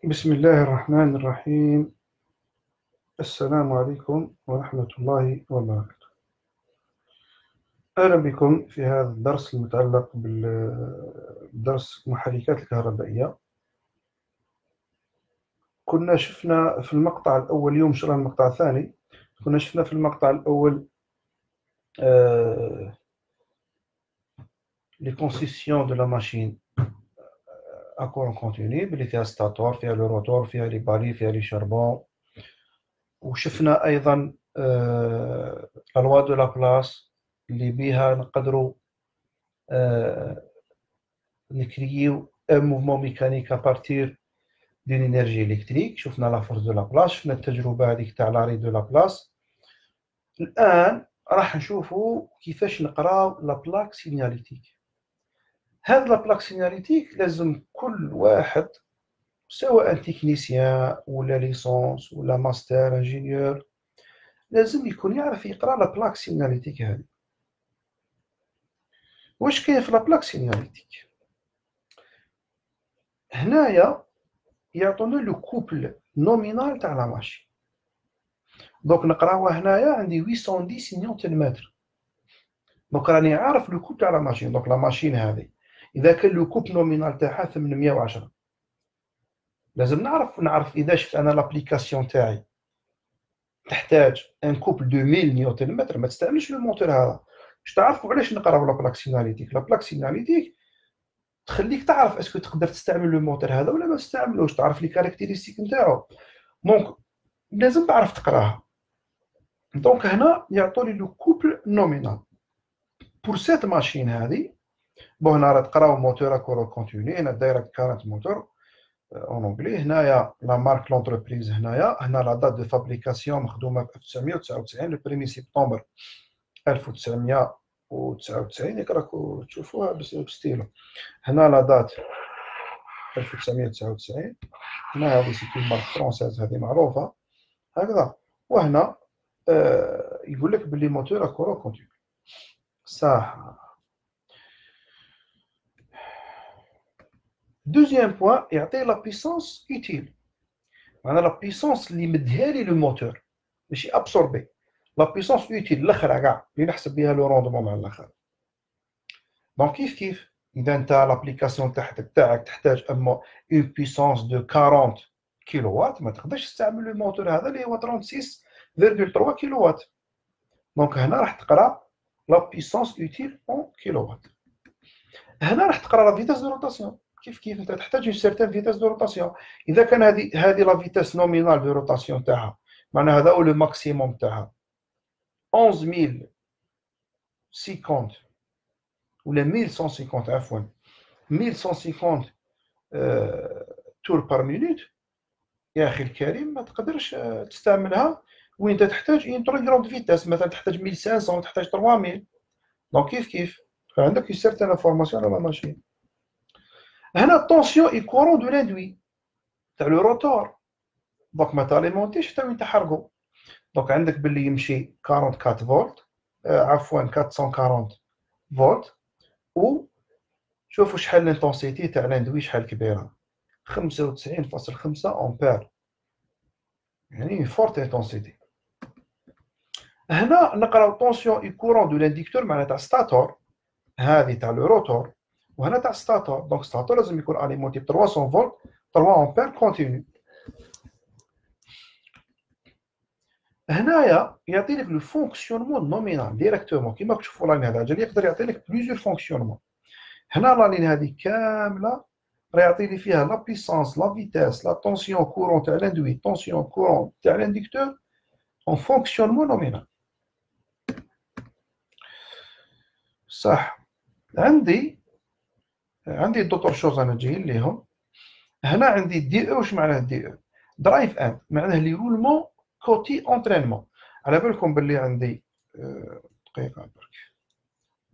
بسم الله الرحمن الرحيم. السلام عليكم ورحمة الله وبركاته. أهلا بكم في هذا الدرس المتعلق بالدرس المحركات الكهربائية. كنا شفنا في المقطع الأول، اليوم شرح المقطع الثاني. كنا شفنا في المقطع الأول les concessions de la machine à courant continu، اللي فيها ستاتور، فيها لو روتور، فيها لي بالي، فيها لي شاربون. وشفنا أيضا la loi de Laplace اللي بها نقدروا نكريو ان موفمون ميكانيك ابارتير دون انرجي الكتريك. شفنا لا فورس دو لابلاس، شفنا التجربه هذيك تاع لاري دو لابلاس. الان راح نشوفوا كيفاش نقراو لا بلاك سينياليتيك. هاد لا بلاك سينياليتيك لازم كل واحد، سواء تكنيسيان ولا ليسونس ولا ماستر انجينيور، لازم يكون يعرف يقرا لا بلاك سينياليتيك هذه. واش كاين في لا بلاك سينياليتيك؟ هنايا يعطونا لو كوبل نومينال تاع لا ماشين. دونك نقراوها هنايا عندي 810 نيوتن متر. دونك راني عارف لو كوب تاع لا ماشين. دونك لا ماشين هذه اذا كان لو كوب نومينال تاعها 810، لازم نعرف اذا شفت انا لابليكاسيون تاعي تحتاج ان كوبل دو 1000 نيوتن متر، ما تستعملش لو موتور هذا. باش تعرفوا علاش نقراو لا بلاك سيناليتيك. لا بلاك سيناليتيك تخليك تعرف اسكو تقدر تستعمل لو موتور هذا ولا ما تستعملوش، تعرف لي كاركتيرستيك نتاعو. دونك لازم تعرف تقراها. دونك هنا يعطوني لو كوبل نومينال بور سيت ماشين هذه. بون هنا راه تقراو موتور كورو كونتيني، هنا دايركت كارنت موتور اون اونغلي. هنايا لا مارك لونتربريز، هنا لا دات دو فابريكاسيون مخدومه في 1999 لو بريمي سبتمبر 1999. ياك راكو تشوفوها بستيلو. هنا لا دات 1999. هنا هذه سيتي مارك فرونسيز، هذه معروفه هكذا. وهنا يقول لك باللي موتور كورو كونتيني صح. دوزيام بوان يعطي لا بيسونس اوتيل، معناها لا بيسونس اللي مديها لي لو موتور، ماشي ابسوربي. لا بيسونس اوتيل الاخرى كاع اللي نحسب بها لو روندمون مع الاخر. دونك كيف اذا انت لابليكاسيون تاعك تحتاج اما اون بيسونس دو 40 كيلو وات، ما تقدرش تستعمل لو موتور هذا اللي هو 36.3 كيلو وات. دونك هنا راح تقرا لا بيسونس اوتيل اون كيلو وات. هنا راح تقرا لا فيتاس دو روتاسيون. كيف انت تحتاج اون سيرتان فيتاس دو روتاسيون. اذا كان هذه لا فيتاس نومينال دو روتاسيون تاعها، معناها هذا هو لو ماكسيموم تاعها 11050 ولا 1150، عفوا 1150 تور بار مينوت. يا اخي الكريم ما تقدرش تستعملها وين انت تحتاج اون تري غروند فيتاس، مثلا تحتاج 1500، تحتاج 3000. دونك كيف عندك اون سيرتان انفورماسيون على ماشين. هنا الطونسيون اي كورون دو لاندوي تاع لو روتور. دونك ما تاليمونتيش حتى وين تحرقو. دونك عندك باللي يمشي 44 فولت، عفوا 440 فولت. و شوفوا شحال لانتونسيتي تاع لاندوي، شحال كبيره، 95.5 امبير، يعني فورت انتونسيتي. هنا نقراو طونسيون اي كورون دو لانديكتور، معناتها تاع ستاتور، هذه تاع لو روتور، وهنا تاع ستاتور. دونك ستاتور لازم يكون اليمونتي ب 300 فولت 3 امبير كونتينيو. هنايا يعطي لك لو فونكسيونمون نومينال ديريكتومون. كيما تشوفوا لا لين هذا جالي يقدر يعطي لك بليزيور فونكسيونمون. هنا لا لين هذه كامله راه يعطي لي فيها لا بيسانس، لا فيتاس، لا طونسيون كورون تاع لاندوي، طونسيون كورون تاع لانديكتور اون فونكسيونمون نومينال. صح. عندي دوطور شوز انا جايين ليهم. هنا عندي دي او. واش معناه دي او؟ درايف ان، معناه لي رولمون كوتي اونترينمون. على بالكم باللي عندي دقيقه برك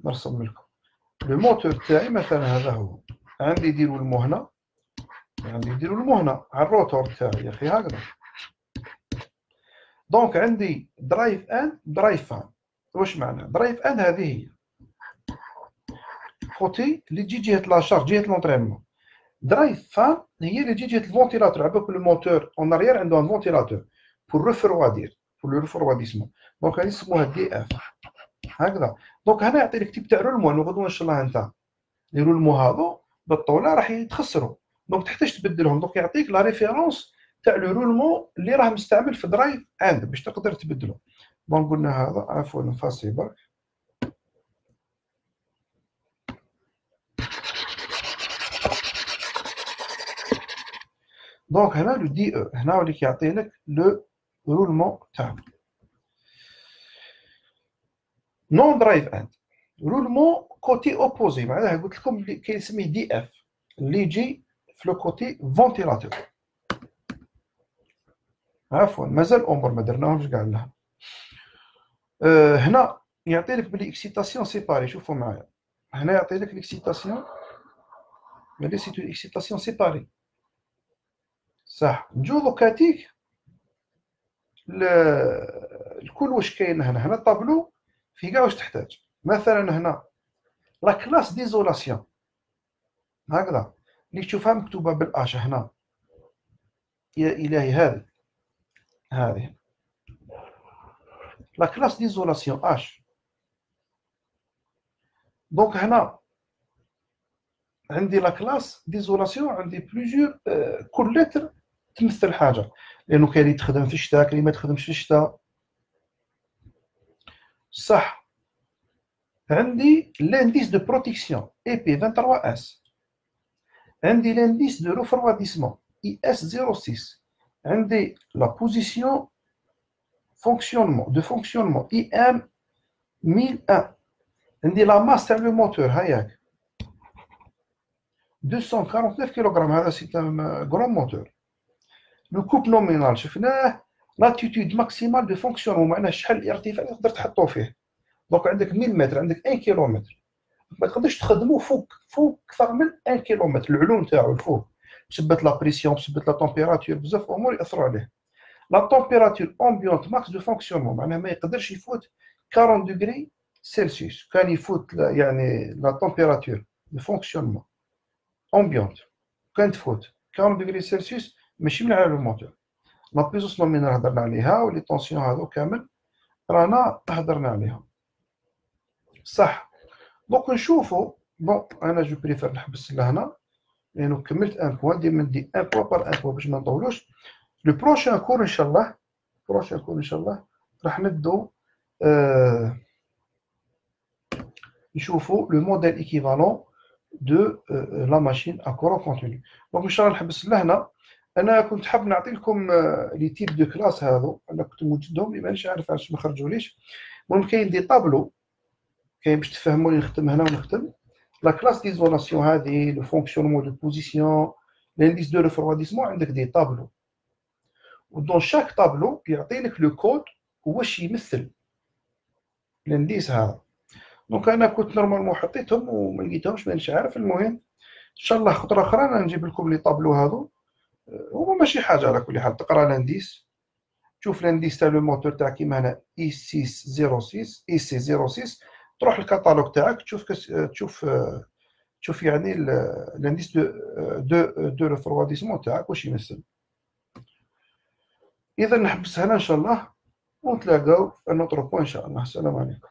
نرسم لكم لو موتور تاعي. مثلا هذا هو، عندي يديروا المهنه، عندي يديروا المهنه على الروتور تاعي يا اخي هكذا. دونك عندي درايف ان درايف ان. واش معناه درايف ان؟ هذه هي كوتي اللي تجي جهه لاشارج، جهه لونطرينمون. درايف فان هي اللي تجي جهه الفونتيلاتور. على بالك لو موتور اون اريير عنده ان فونتيلاتور بور ريفروادير بور لو ريفرواديسمون. دونك هذه يسموها دي اف هكذا. دونك هنا يعطي لك تيب تاع رولمو. غدوه ان شاء الله انت لي رولمو هذو بالطوله راح يتخسروا، دونك تحتاج تبدلهم. دونك يعطيك لا ريفيرونس تاع لو رولمو اللي راه مستعمل في درايف اند باش تقدر تبدله. دونك قلنا هذا عفوا نفاسي برك. دونك هنا لو دي او هنا وليك يعطي لك لو رولمون تاعو. نون درايف اند رولمون كوتي اوبوزي، معناها قلت لكم اللي كيسميه دي اف اللي يجي في لو كوتي فونتيلاتور. عفوا مازال الامور ما درناهمش كاع لها. هنا يعطي لك بلي اكسيتاسيون سيباري. شوفوا معايا هنا يعطي لك الاكسيتاسيون، ملي سيتو اكسيتاسيون سيباري صح. نجو دوكاتيك الكل واش كاين هنا الطابلو فيه كاع واش تحتاج. مثلا هنا لا كلاس ديزولاسيون هكذا اللي تشوفها مكتوبه بالاش هنا. يا الهي هذه لا كلاس ديزولاسيون اش. دونك هنا عندي لا كلاس ديزولاسيون عندي بليزيور كل لتر تمثل حاجه، لانه كاين اللي تخدم في الشتاء كاين اللي ما تخدمش في الشتاء صح. عندي لانديس دو بروتيكسيون اي بي 23 اس. عندي لانديس دو ريفرواديسمون اي اس 06. عندي لا بوزيسيون فونكسيونمون اي ام 1001. عندي لا ماس تاع لو موتور هاياك 249 كيلوغرام. هذا سي ان غران موتور. لو كوب نومينال شفناه. لاتيتود ماكسيمال دو فونكسيونمون معناه شحال الارتفاع تقدر تحطو فيه. دونك عندك 1000 متر عندك 1 كيلومتر، ما تقدرش تخدمو فوق اكثر من 1 كيلومتر. العلو نتاعو الفوق بسبة لا بريسيون بسبة لا طومبيراتور بزاف امور ياثروا عليه. لا طومبيراتور امبيونت ماكس دو فونكسيونمون معناها ما يقدرش يفوت 40 دوغري سيلسيوس. كان يفوت يعني لا طومبيراتور دو فونكسيونمون امبيونت كان تفوت 40 دوغري سيلسيوس ماشي من على الموتور. لا بيزوس نومينال هضرنا عليها، ولي طونسيون هذو كامل رانا هضرنا عليهم صح. دونك نشوفوا بون انا جو بريفير نحبس لهنا لانه كملت ان بوان. ديما ندي ان بوان بار ان بوان باش ما نطولوش. لو بروشان كور ان شاء الله راح نبدو نشوفوا لو موديل ايكيفالون دو لا ماشين ا كورون كونتينيو. دونك ان شاء الله نحبس لهنا. انا كنت حاب نعطي لكم لي تيب دو كلاس هذو، انا كنت موجدهم مانيش عارف علاش ما خرجوليش. المهم كاين دي طابلو كاين باش تفهموا لي نخدم هنا ونخدم. لا كلاس ديزولاسيون هذه لو فونكسيونمون دو بوزيسيون لانديس دو ريفرواديسمون عندك دي طابلو، ودون شاك طابلو يعطي لك لو كود واش يمثل لانديس هذا. دونك انا كنت نورمالمون حطيتهم وما لقيتهمش مانيش عارف. المهم ان شاء الله خطره اخرى انا نجيب لكم لي طابلو هذو. هما ماشي حاجه على كل حال. تقرا لانديس تشوف لانديس تاع لو موتور تاعك كيما هنا اي 606 اي سي 06. تروح الكاتالوج تاعك تشوف يعني لانديس دو ريفرواديسمون تاعك واش يمثل. اذا نحبس هنا ان شاء الله ونتلاقاو في ان اوتر بوان ان شاء الله. السلام عليكم.